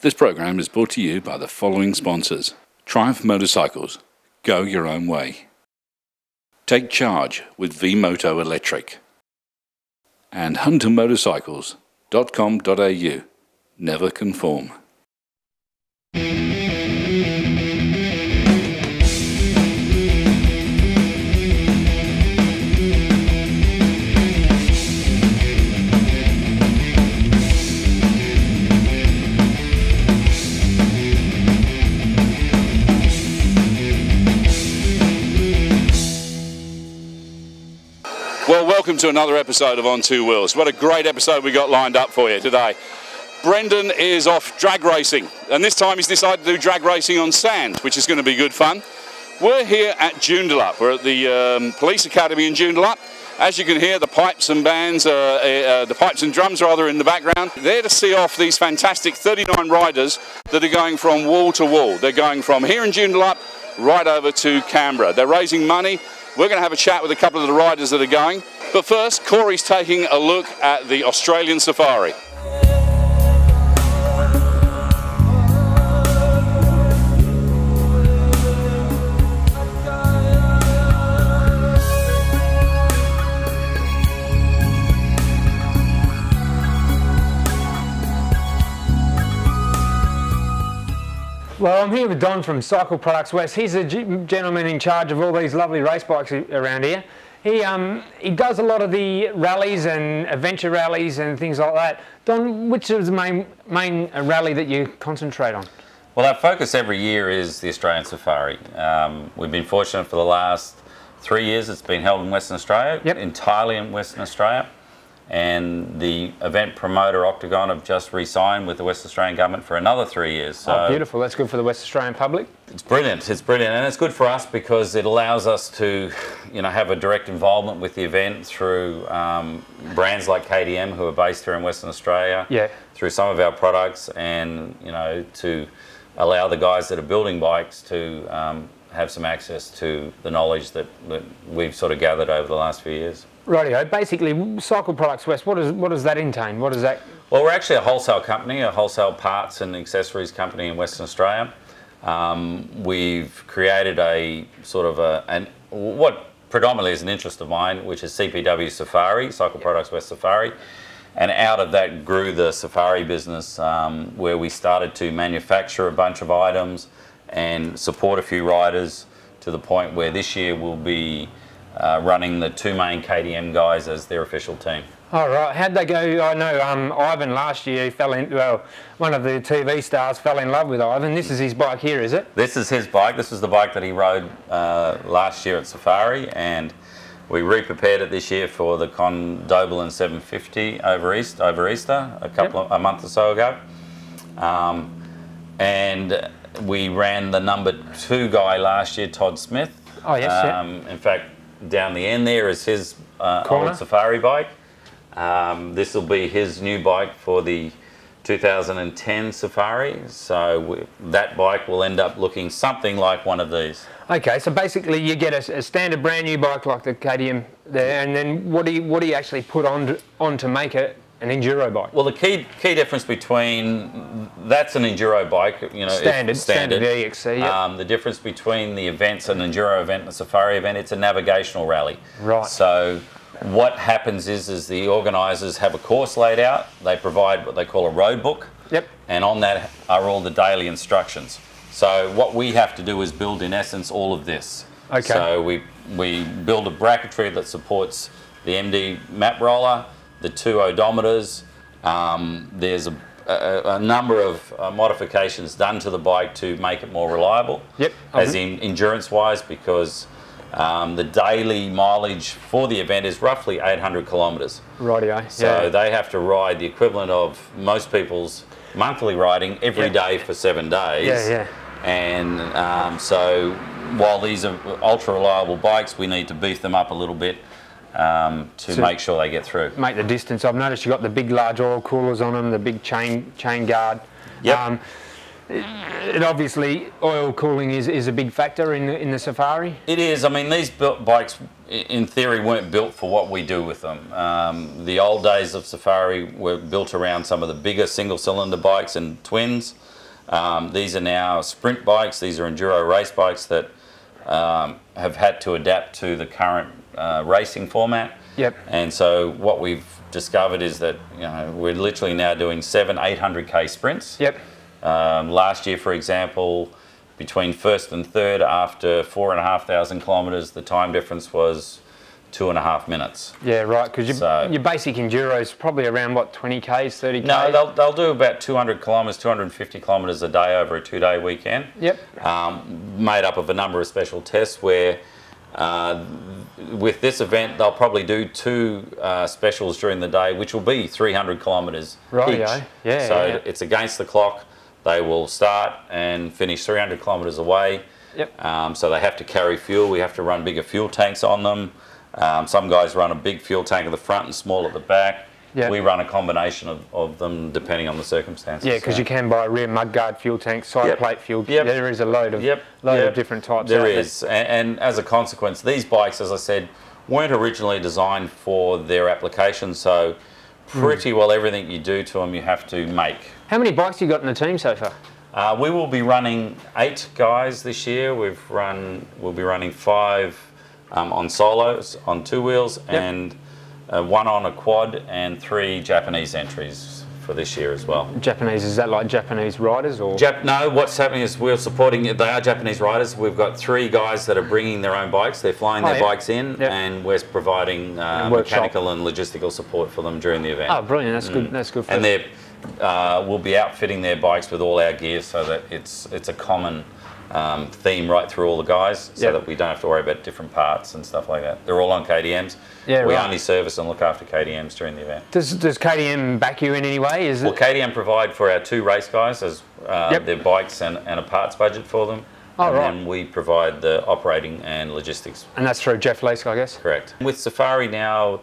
This program is brought to you by the following sponsors: Triumph Motorcycles, go your own way. Take charge with V-Moto Electric. And huntermotorcycles.com.au. Never conform. Well, welcome to another episode of On Two Wheels. What a great episode we got lined up for you today. Brendon is off drag racing, and this time he's decided to do drag racing on sand, which is going to be good fun. We're here at Joondalup. We're at the Police Academy in Joondalup. As you can hear, the pipes and drums rather in the background. There to see off these fantastic 39 riders that are going from wall to wall. They're going from here in Joondalup right over to Canberra. They're raising money. We're going to have a chat with a couple of the riders that are going. But first, Corey's taking a look at the Australian Safari. Well, I'm here with Don from Cycle Products West. He's the gentleman in charge of all these lovely race bikes around here. He does a lot of the rallies and adventure rallies and things like that. Don, which is the main rally that you concentrate on? Well, our focus every year is the Australian Safari. We've been fortunate for the last 3 years. It's been held in Western Australia, entirely in Western Australia. And the event promoter Octagon have just re-signed with the West Australian government for another 3 years. So oh, beautiful. That's good for the West Australian public. It's brilliant. It's brilliant, and it's good for us because it allows us to, have a direct involvement with the event through brands like KTM, who are based here in Western Australia. Yeah. Through some of our products, and to allow the guys that are building bikes to have some access to the knowledge that we've sort of gathered over the last few years. Rightio. Basically, Cycle Products West, what does that entail? What does that? Well, we're actually a wholesale company, a wholesale parts and accessories company in Western Australia. We've created a sort of what predominantly is an interest of mine, which is CPW Safari, Cycle Products West Safari. And out of that grew the Safari business, where we started to manufacture a bunch of items and support a few riders, to the point where this year we'll be running the two main KTM guys as their official team. All right. How'd they go? I know Ivan last year one of the TV stars fell in love with Ivan. This is his bike here, is it? This is his bike. This is the bike that he rode last year at Safari, and we re-prepared it this year for the Condobolin 750 over Easter, a month or so ago. And we ran the number 2 guy last year, Todd Smith. Oh, yes, In fact, down the end there is his old Safari bike. This will be his new bike for the 2010 Safari. So that bike will end up looking something like one of these. Okay, so basically you get a standard brand new bike like the KTM there, and then what do you actually put on to make it an enduro bike? Well, the key difference between that's an enduro bike, standard EXC. Yep. The difference between the events, an enduro event and a safari event, it's a navigational rally. Right. So what happens is the organisers have a course laid out. They provide what they call a road book. Yep. And on that are all the daily instructions. So what we have to do is build, in essence, all of this. Okay. So we build a bracketry that supports the MD map roller, the 2 odometers. There's a number of modifications done to the bike to make it more reliable. Yep. As in endurance-wise, because the daily mileage for the event is roughly 800 kilometres. Rightio. So they have to ride the equivalent of most people's monthly riding every day for 7 days. Yeah. And so while these are ultra reliable bikes, we need to beef them up a little bit to make sure they get through. Make the distance. I've noticed you've got the big large oil coolers on them, the big chain guard. Yep. it obviously oil cooling is a big factor in the Safari. It is. I mean, these bikes, in theory, weren't built for what we do with them. The old days of Safari were built around some of the bigger single-cylinder bikes and twins. These are now sprint bikes. These are enduro race bikes that have had to adapt to the current racing format. Yep. And so what we've discovered is that we're literally now doing 800k sprints. Yep. Last year, for example, between first and third, after 4,500 kilometres, the time difference was 2.5 minutes. Yeah, right. Because your basic enduro is probably around what, 20k's, 30k's? No, they'll do about 200 kilometres, 250 kilometres a day over a 2-day weekend. Yep. Made up of a number of special tests where. With this event, they'll probably do 2 specials during the day, which will be 300 kilometres each. Yeah, so it's against the clock. They will start and finish 300 kilometres away. Yep. So they have to carry fuel. We have to run bigger fuel tanks on them. Some guys run a big fuel tank at the front and small at the back. Yep. We run a combination of them depending on the circumstances. Yeah, because you can buy a rear mudguard fuel tank, side plate fuel. Yep. There is a load of different types. There is, and as a consequence, these bikes, as I said, weren't originally designed for their application. So pretty well everything you do to them, you have to make. How many bikes you got in the team so far? We will be running 8 guys this year. We'll be running 5 on solos on 2 wheels and 1 on a quad and 3 Japanese entries for this year as well. Japanese, is that like Japanese riders or? No, what's happening is we're supporting, they are Japanese riders. We've got 3 guys that are bringing their own bikes. They're flying their bikes in and we're providing mechanical and logistical support for them during the event. Oh, brilliant, that's good. That's good for and they're we'll be outfitting their bikes with all our gear so that it's a common theme right through all the guys, so that we don't have to worry about different parts and stuff like that. They're all on KDMs. Yeah, we only service and look after KDMs during the event. Does KDM back you in any way? Well, KDM provide for our 2 race guys as their bikes and a parts budget for them. Oh, right. And then we provide the operating and logistics. And that's through Jeff Leask, I guess? Correct. With Safari now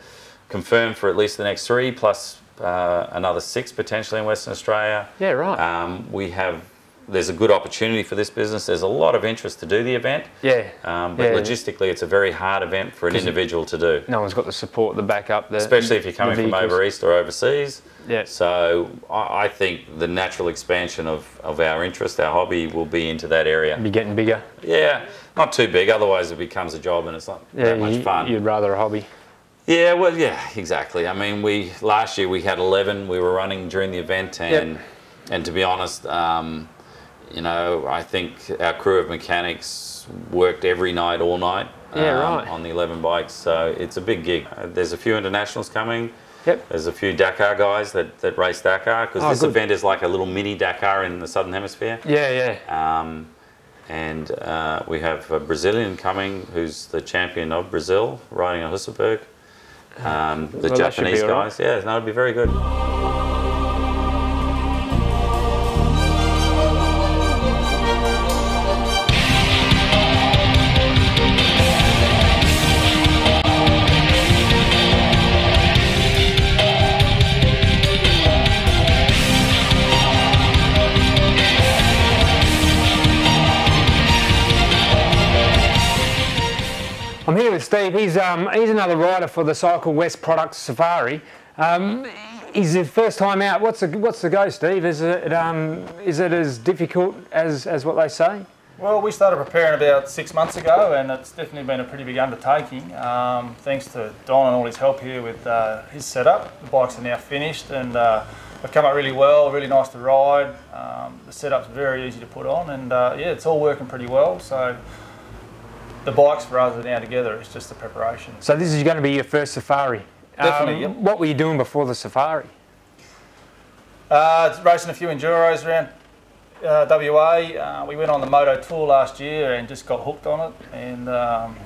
confirmed for at least the next 3, plus another 6 potentially in Western Australia. Yeah, right. There's a good opportunity for this business. There's a lot of interest to do the event. Yeah. But logistically, it's a very hard event for an individual to do. No one's got the support, the backup. Especially if you're coming from over east or overseas. Yeah. So I think the natural expansion of our interest, our hobby, will be into that area. Be getting bigger. Yeah, not too big. Otherwise, it becomes a job and it's not that much fun. You'd rather a hobby. Yeah, well, yeah, exactly. I mean, last year we had 11 we were running during the event, and to be honest, I think our crew of mechanics worked every night, all night, on the 11 bikes. So it's a big gig. There's a few internationals coming. Yep. There's a few Dakar guys that race Dakar, because this event is like a little mini Dakar in the Southern Hemisphere. Yeah, yeah. And we have a Brazilian coming who's the champion of Brazil, riding a Husselberg. The Japanese guys. Yeah, no, it'd be very good. I'm here with Steve. He's another rider for the Cycle West Products Safari. He's his first time out. What's the go, Steve? Is it as difficult as what they say? Well, we started preparing about 6 months ago, and it's definitely been a pretty big undertaking. Thanks to Don and all his help here with his setup. The bikes are now finished, and they've come up really well. Really nice to ride. The setup's very easy to put on, and yeah, it's all working pretty well. So the bikes for us are now together. It's just the preparation. So this is going to be your first safari. Definitely. Yep. What were you doing before the safari? Racing a few enduros around WA. We went on the moto tour last year and just got hooked on it. And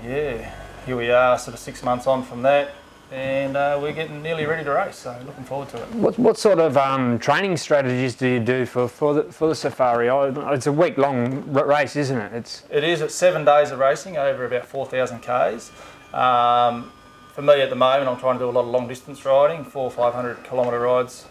yeah, here we are, sort of 6 months on from that. And we're getting nearly ready to race, so looking forward to it. What sort of training strategies do you do for the safari? It's a week-long race, isn't it? It is. It's 7 days of racing over about 4,000 k's. For me at the moment, I'm trying to do a lot of long-distance riding, 400 or 500 kilometre rides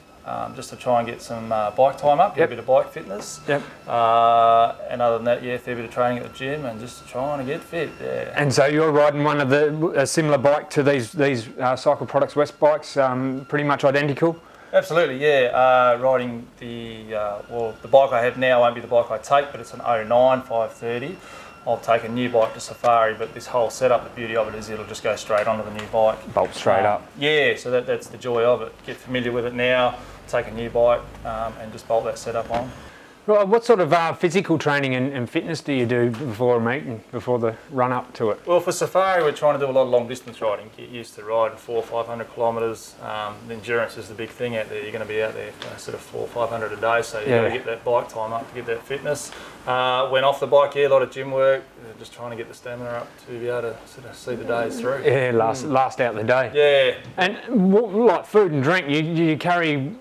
just to try and get some bike time up, get a bit of bike fitness. Yep. And other than that, yeah, a fair bit of training at the gym and just trying to get fit. Yeah. And so you're riding one of a similar bike to these Cycle Products West bikes, pretty much identical? Absolutely, yeah. Riding the bike I have now won't be the bike I take, but it's an 09 530. I'll take a new bike to Safari, but this whole setup, the beauty of it is it'll just go straight onto the new bike. Bolt straight up. Yeah, so that's the joy of it. Get familiar with it now, take a new bike and just bolt that setup on. Right, what sort of physical training and fitness do you do before a meeting, before the run up to it? Well, for Safari, we're trying to do a lot of long distance riding. Get used to riding 400 or 500 kilometres. The endurance is the big thing out there. You're going to be out there for sort of 400 or 500 a day, so you've got to get that bike time up to get that fitness. When off the bike, yeah, a lot of gym work, just trying to get the stamina up to be able to sort of see the days through. Yeah, last out the day. Yeah. And like food and drink, you carry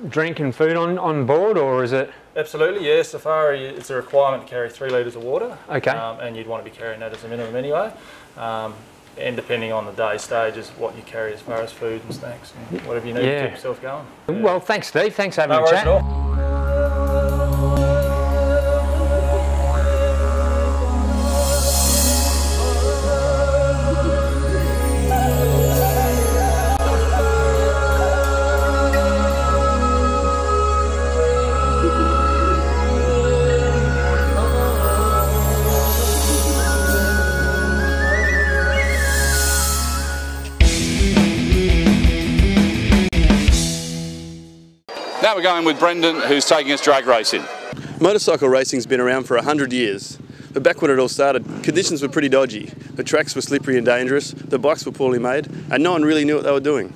drink and food on board, or is it? Absolutely, yeah. Safari, it's a requirement to carry 3 litres of water. Okay. And you'd want to be carrying that as a minimum anyway. And depending on the day stages, what you carry as far as food and snacks and whatever you need to keep yourself going. Yeah. Well, thanks, Steve. Thanks for having No a worries chat. at all. Now we're going with Brendon, who's taking us drag racing. Motorcycle racing's been around for 100 years, but back when it all started, conditions were pretty dodgy. The tracks were slippery and dangerous, the bikes were poorly made, and no one really knew what they were doing.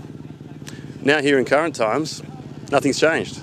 Now here in current times, nothing's changed.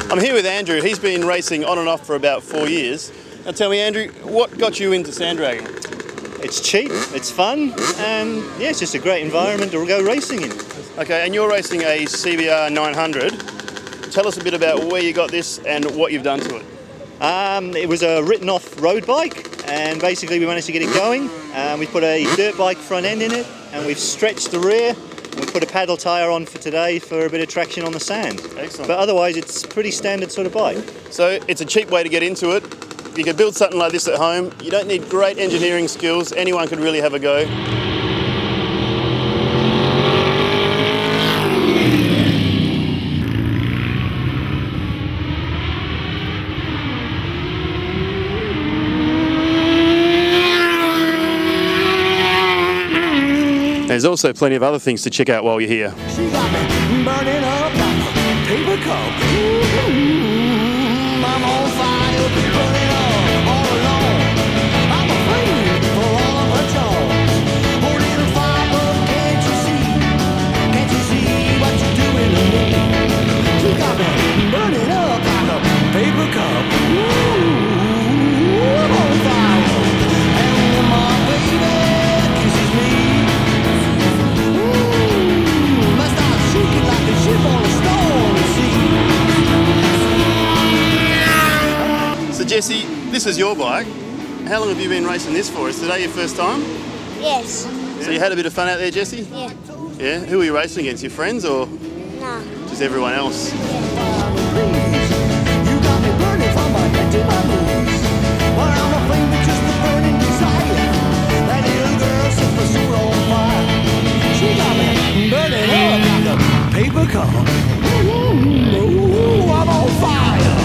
I'm here with Andrew. He's been racing on and off for about 4 years. Now tell me, Andrew, what got you into sand dragging? It's cheap, it's fun, and yeah, it's just a great environment to go racing in. Okay, and you're racing a CBR 900. Tell us a bit about where you got this and what you've done to it. It was a written-off road bike, and basically we managed to get it going. We put a dirt bike front end in it, and we've stretched the rear. We put a paddle tyre on for today for a bit of traction on the sand. Excellent. But otherwise, it's a pretty standard sort of bike. So it's a cheap way to get into it. You can build something like this at home. You don't need great engineering skills. Anyone could really have a go. There's also plenty of other things to check out while you're here. She got me burning up like a paper cup. I'm on fire, burning up all alone. I'm afraid for all of her jaws. Oh, little fire, can't you see? Can't you see what you're doing to me? She got me burning up like a paper cup. I'm on fire, and when my baby kisses me, like a ship on a stormy sea. So Jesse, this is your bike. How long have you been racing this for? Is today your first time? Yes. So you had a bit of fun out there, Jesse? Yeah. Yeah? Who were you racing against? Your friends or No. just everyone else? You got me burning from my head to my knees. Well, I'm afraid with just the burning desire. That little girl sets my soul on fire. She got me burning up like a paper cup. Ooh, I'm on fire.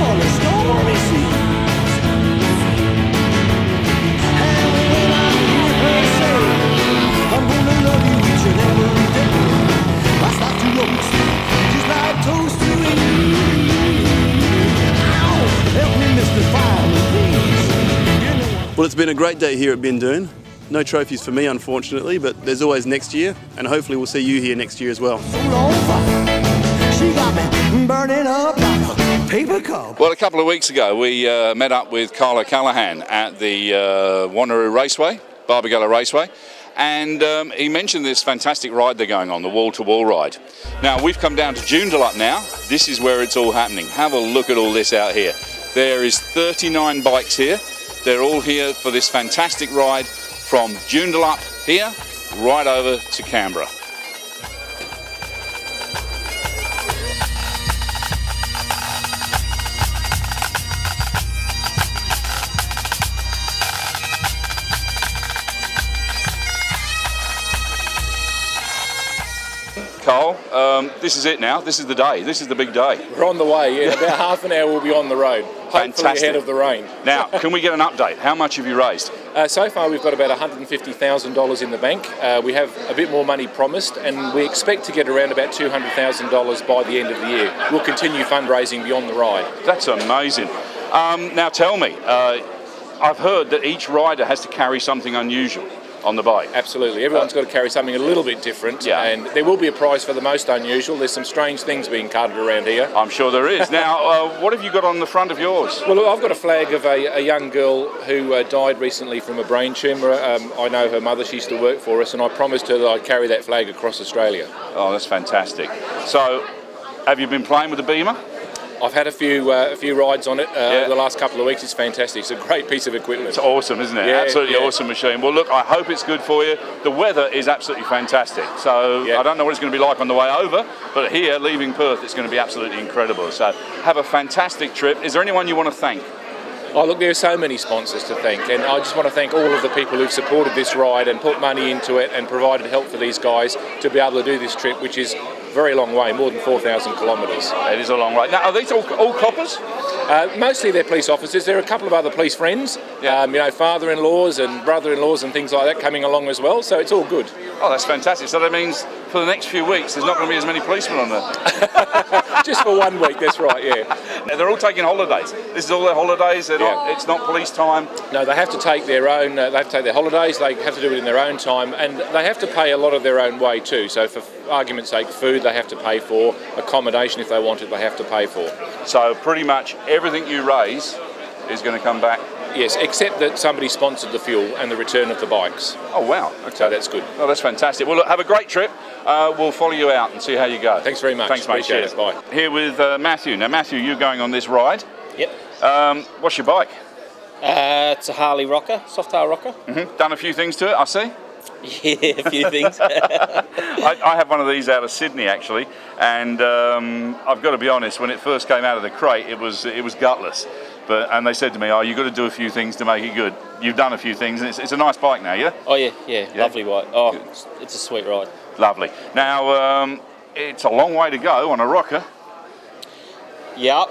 full of stormy seas. And when I hear her say, I'm gonna love you each and every day, I start to roast just like toast to you. Ow! Help me, Mr. Fireman, please. You know Well, it's been a great day here at Bindoon. No trophies for me, unfortunately, but there's always next year, and hopefully we'll see you here next year as well. she got me burning up like a paper cup. Well, a couple of weeks ago, we met up with Kyle O'Callaghan at the Wanneroo Raceway, Barbagella Raceway, and he mentioned this fantastic ride they're going on, the wall-to-wall ride. Now, we've come down to Joondalup now. This is where it's all happening. Have a look at all this out here. There is 39 bikes here. They're all here for this fantastic ride from Joondalup here right over to Canberra. Cole, this is it now. This is the day. This is the big day. We're on the way. Yeah, about half an hour we'll be on the road. Hopefully Fantastic. ahead of the rain. Now, can we get an update? How much have you raised? So far we've got about $150,000 in the bank. We have a bit more money promised, and we expect to get around about $200,000 by the end of the year. We'll continue fundraising beyond the ride. That's amazing. Now tell me, I've heard that each rider has to carry something unusual on the bike. Absolutely. Everyone's got to carry something a little bit different, Yeah. and there will be a prize for the most unusual. There's some strange things being carted around here. I'm sure there is. Now, what have you got on the front of yours? Well, look, I've got a flag of a young girl who died recently from a brain tumour. I know her mother, she used to work for us, and I promised her that I'd carry that flag across Australia. Oh, that's fantastic. So, have you been playing with the Beamer? I've had a few rides on it the last couple of weeks. It's fantastic. It's a great piece of equipment. It's awesome, isn't it? Yeah, Absolutely yeah. awesome machine. Well, look, I hope it's good for you. The weather is absolutely fantastic. So Yeah. I don't know what it's going to be like on the way over, but here, leaving Perth, it's going to be absolutely incredible. So have a fantastic trip. Is there anyone you want to thank? Oh, look, there are so many sponsors to thank, and I just want to thank all of the people who've supported this ride and put money into it and provided help for these guys to be able to do this trip, which is a very long way, more than 4,000 kilometres. It is a long way. Now, are these all coppers? Mostly they're police officers. There are a couple of other police friends, Yeah. you know, father-in-laws and brother-in-laws and things like that coming along as well, so it's all good. Oh, that's fantastic. So that means for the next few weeks, there's not going to be as many policemen on there. Just for 1 week, that's right, yeah. Now, they're all taking holidays. This is all their holidays. They're not, Yeah. it's not police time. No, they have to take their own. They have to take their holidays. They have to do it in their own time, and they have to pay a lot of their own way too. So, for argument's sake, food they have to pay for. Accommodation, if they want it, they have to pay for. So pretty much everything you raise is going to come back. Yes, except that somebody sponsored the fuel and the return of the bikes. Oh, wow. Okay. So that's good. Oh, that's fantastic. Well, look, have a great trip. We'll follow you out and see how you go. Thanks very much. Thanks, mate. Appreciate Cheers. it. Bye. Here with Matthew. Now, Matthew, you're going on this ride. Yep. What's your bike? It's a Harley rocker, soft tail rocker. Done a few things to it, I see. Yeah, a few things. I have one of these out of Sydney, actually, and I've got to be honest, when it first came out of the crate, it was gutless. And they said to me, oh, you've got to do a few things to make it good. You've done a few things, and it's a nice bike now, yeah? Oh yeah, lovely bike. Oh, it's a sweet ride. Lovely. Now, it's a long way to go on a rocker. Yep.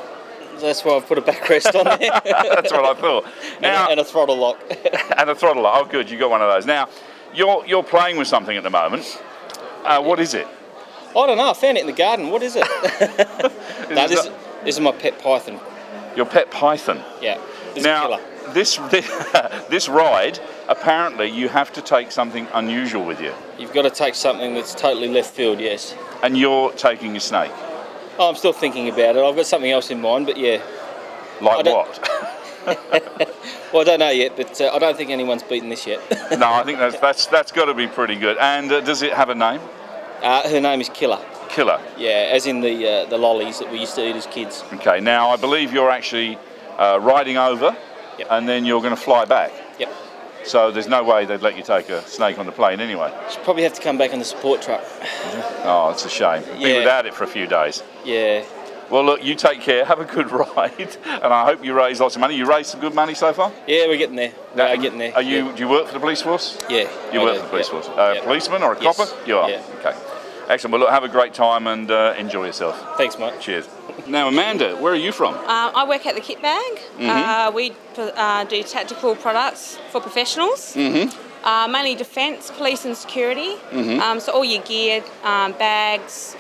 That's why I've put a backrest on there. That's what I thought. Now, and a throttle lock. and a throttle lock. Oh, good, you got one of those. Now, you're playing with something at the moment. What is it? I don't know. I found it in the garden. What is it? No, this is my pet python. Your pet python. Yeah. It's Now, a killer. this ride, apparently you have to take something unusual with you. You've got to take something that's totally left field. Yes. And you're taking a snake. Oh, I'm still thinking about it. I've got something else in mind, but yeah. Like don't- what? Well, I don't know yet, but I don't think anyone's beaten this yet. No, I think that's got to be pretty good. And does it have a name? Her name is Killer. Killer. Yeah, as in the lollies that we used to eat as kids. Okay. Now I believe you're actually riding over, Yep. and then you're going to fly back. Yep. So there's no way they'd let you take a snake on the plane anyway. Should probably have to come back on the support truck. Oh, it's a shame. Be Yeah. without it for a few days. Yeah. Well, look, you take care. Have a good ride, and I hope you raise lots of money. You raised some good money so far. Yeah, we're getting there. We are getting there. Do you work for the police force? Yeah. You I work do, for the police yeah. force. Yeah. Policeman or a Yes. copper? You are. Yeah. Okay. Excellent. Well, look, have a great time and enjoy yourself. Thanks, mate. Cheers. Now, Amanda, where are you from? I work at the Kit Bag. We do tactical products for professionals, mainly defence, police and security. So all your gear, bags,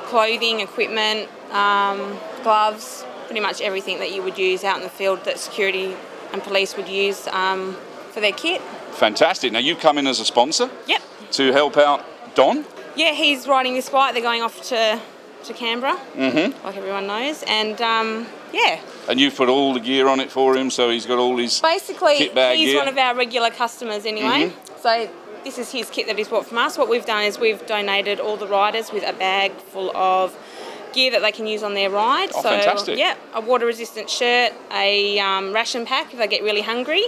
clothing, equipment, gloves, pretty much everything that you would use out in the field that security and police would use for their kit. Fantastic. Now, you've come in as a sponsor? Yep. To help out Don? Yeah, he's riding this bike. They're going off to Canberra, like everyone knows, and yeah. And you've put all the gear on it for him, so he's got all his basically kit bag he's gear. one of our regular customers anyway. So this is his kit that he's bought from us. What we've done is we've donated all the riders with a bag full of gear that they can use on their ride. Oh, so fantastic. yeah, a water resistant shirt, a ration pack if they get really hungry.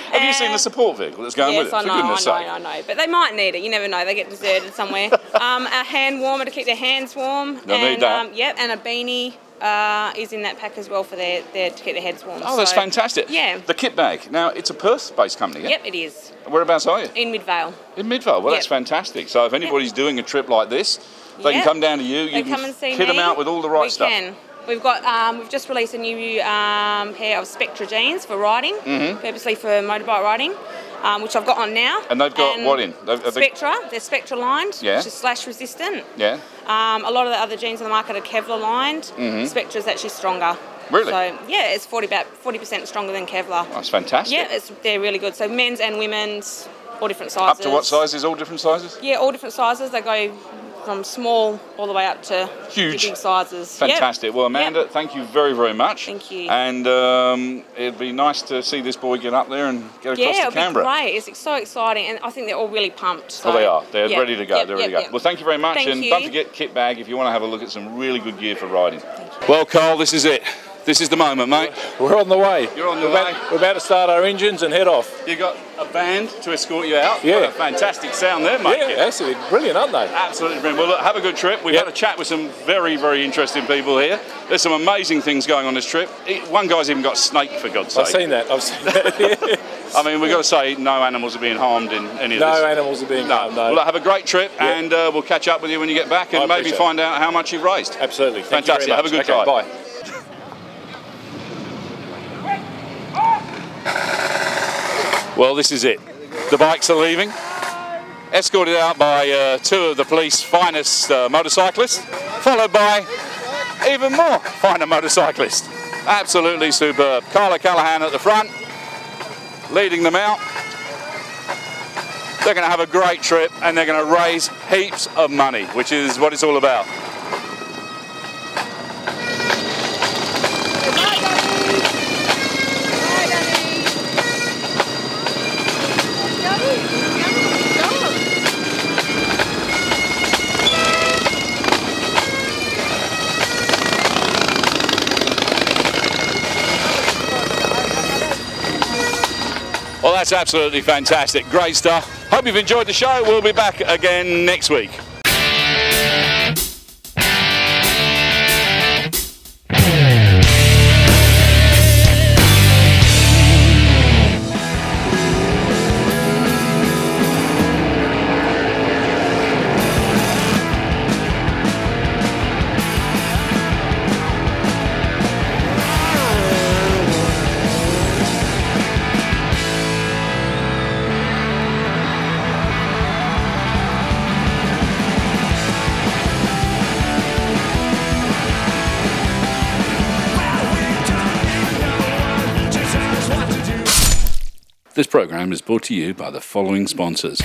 Have you seen the support vehicle that's going with it? Yes, For goodness sake. I know. But they might need it. You never know. They get deserted somewhere. A hand warmer to keep their hands warm. They'll need that. Yep, and a beanie is in that pack as well for to keep their heads warm. Oh, that's fantastic. Yeah. The Kit Bag. Now, it's a Perth-based company, yeah? Yep, it is. Whereabouts are you? In Midvale. In Midvale. Well, Yep. that's fantastic. So if anybody's doing a trip like this, they can come down to you. You come and see kit them me. out with all the right stuff. We can. We've got. We've just released a new pair of Spectra jeans for riding, purposely for motorbike riding, which I've got on now. And they've got what in? Spectra. They're Spectra lined, Yeah. which is slash resistant. Yeah. A lot of the other jeans on the market are Kevlar lined. Spectra is actually stronger. Really? So yeah, it's about 40% stronger than Kevlar. That's fantastic. Yeah, they're really good. So men's and women's, all different sizes. Up to what sizes? All different sizes? Yeah, all different sizes. They go from small all the way up to Huge. big sizes. Fantastic. Yep. Well, Amanda, thank you very, very much. Thank you. And it'd be nice to see this boy get up there and get across to Canberra. Yeah, it'll be great. It's so exciting, and I think they're all really pumped. So. Oh, they are. They're Yep. ready to go. Yep, They're ready yep, to go. yep. Well, thank you very much. Thank and you. don't forget Kit Bag if you want to have a look at some really good gear for riding. Well, Carl, this is it. This is the moment, mate. We're on the way. You're on the way. We're about to start our engines and head off. You got a band to escort you out. Yeah. What a fantastic sound there, mate. Yeah, absolutely brilliant, aren't they? Absolutely brilliant. Well, look, have a good trip. We've had a chat with some very, very interesting people here. There's some amazing things going on this trip. One guy's even got a snake, for God's sake. I've seen that. Yeah. I mean, we've got to say no animals are being harmed in any of this. No animals are being harmed, no. Well, have a great trip, and we'll catch up with you when you get back and maybe find out how much you've raised. Absolutely. Thank you Fantastic. very Have a much. good time. Bye. Well, this is it. The bikes are leaving, escorted out by two of the police's finest motorcyclists, followed by even more finer motorcyclists. Absolutely superb. Carla Callahan at the front, leading them out. They're going to have a great trip and they're going to raise heaps of money, which is what it's all about. Well, that's absolutely fantastic. Great stuff. Hope you've enjoyed the show. We'll be back again next week. This program is brought to you by the following sponsors: